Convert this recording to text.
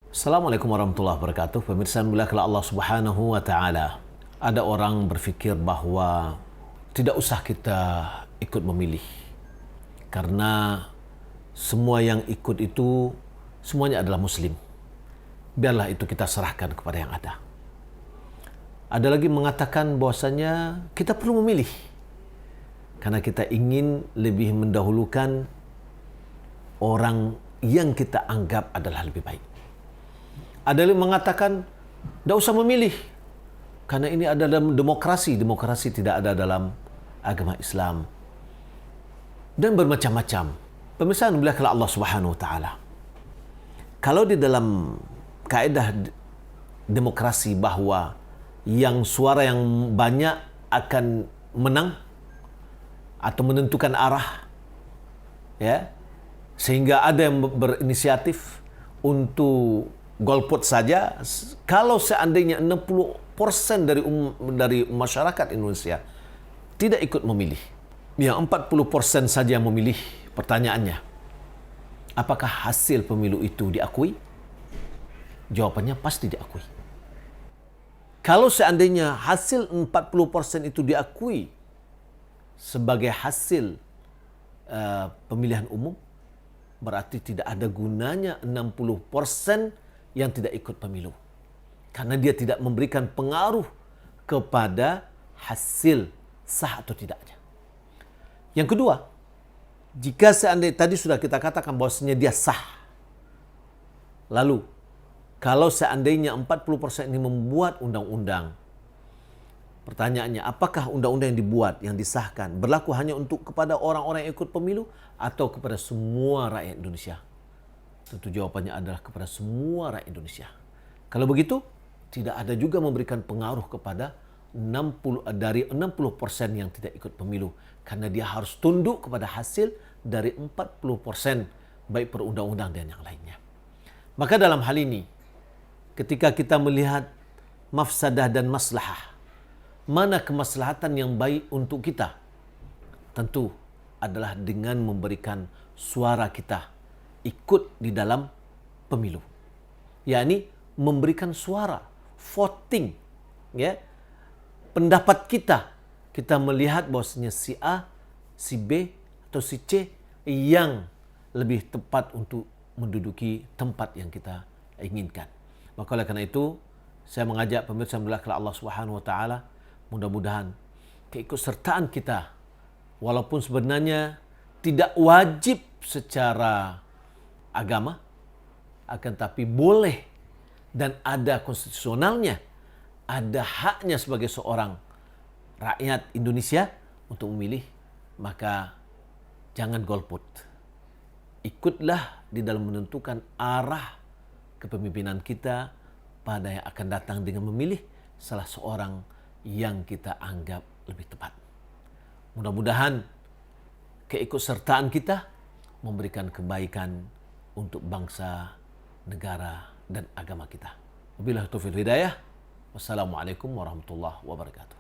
Assalamualaikum warahmatullahi wabarakatuh. Pemirsa muliakan Allah Subhanahu wa taala. Ada orang berfikir bahwa tidak usah kita ikut memilih. Karena semua yang ikut itu semuanya adalah muslim. Biarlah itu kita serahkan kepada yang ada. Ada lagi mengatakan bahwasanya kita perlu memilih. Karena kita ingin lebih mendahulukan orang yang kita anggap adalah lebih baik. Ada yang mengatakan, tidak usah memilih. Karena ini adalah demokrasi. Demokrasi tidak ada dalam agama Islam. Dan bermacam-macam. Pemirsa yang dimuliakan Allah Subhanahu wa taala. Kalau di dalam kaedah demokrasi bahwa yang suara yang banyak akan menang atau menentukan arah, ya, sehingga ada yang berinisiatif untuk golput saja. Kalau seandainya 60% dari masyarakat Indonesia tidak ikut memilih, yang 40% saja yang memilih, pertanyaannya, apakah hasil pemilu itu diakui? Jawabannya pasti diakui. Kalau seandainya hasil 40% itu diakui sebagai hasil pemilihan umum, berarti tidak ada gunanya 60% yang tidak ikut pemilu. Karena dia tidak memberikan pengaruh kepada hasil sah atau tidaknya. Yang kedua, jika seandainya tadi sudah kita katakan bahwasanya dia sah. Lalu, kalau seandainya 40% ini membuat undang-undang, pertanyaannya, apakah undang-undang yang dibuat, yang disahkan, berlaku hanya untuk kepada orang-orang yang ikut pemilu atau kepada semua rakyat Indonesia? Tentu jawabannya adalah kepada semua rakyat Indonesia. Kalau begitu, tidak ada juga memberikan pengaruh kepada 60% yang tidak ikut pemilu. Karena dia harus tunduk kepada hasil dari 40%, baik perundang-undang dan yang lainnya. Maka dalam hal ini, ketika kita melihat mafsadah dan maslahah, mana kemaslahatan yang baik untuk kita? Tentu adalah dengan memberikan suara kita ikut di dalam pemilu. Yakni memberikan suara, voting, ya. Pendapat kita melihat bahwasanya si A, si B atau si C yang lebih tepat untuk menduduki tempat yang kita inginkan. Maka oleh karena itu, saya mengajak pemirsa melihat Allah Subhanahu wa taala, mudah-mudahan keikutsertaan kita, walaupun sebenarnya tidak wajib secara agama, akan tapi boleh dan ada konstitusionalnya, ada haknya sebagai seorang rakyat Indonesia untuk memilih, maka jangan golput. Ikutlah di dalam menentukan arah kepemimpinan kita pada yang akan datang dengan memilih salah seorang yang kita anggap lebih tepat. Mudah-mudahan keikutsertaan kita memberikan kebaikan untuk bangsa, negara, dan agama kita. Wabillahi taufiq hidayah. Wassalamualaikum warahmatullahi wabarakatuh.